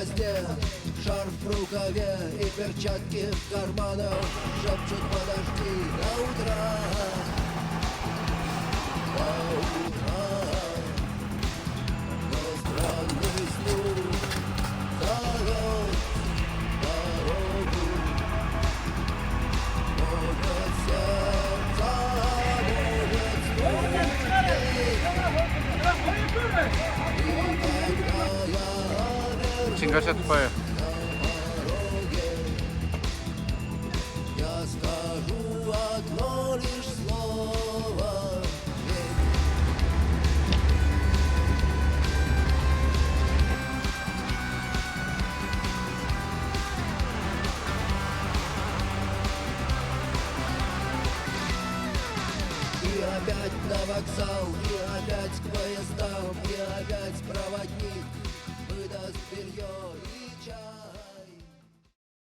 гвозде, шарф в рукаве и перчатки в карманах шепчут: подожди до утра, до утра. Но странный звук зовет дорогу, может сердце, может Cingaset pa я скажу одно лишь слово. И опять на вокзал, и опять к поездам, и опять проводник выдаст белье.